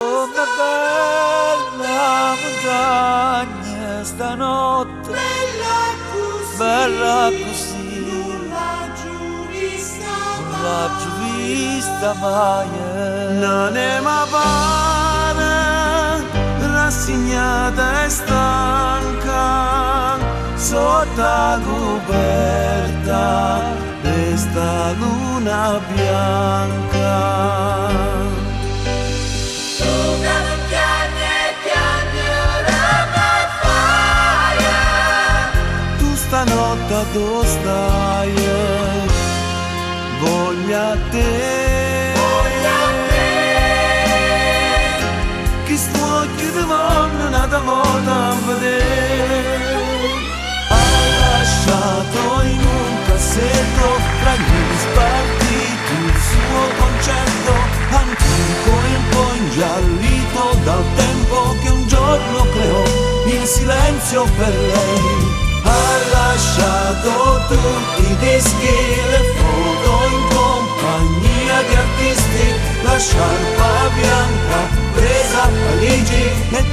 Una bella montagna stanotte, bella così, non l'ho giù vista mai. Non è ma pare rassegnata e stanca sotto la coperta di sta luna bianca. Stanotte dove stai? Voglio a te, che sto occhio di mondo nata volta a vedere. Hai lasciato in un cassetto tra gli spartiti il suo concerto antico e un po' ingiallito dal tempo che un giorno creò in silenzio per lei. Ha lasciato tutti i dischi, le foto in compagnia di artisti, la sciarpa bianca presa a Parigi e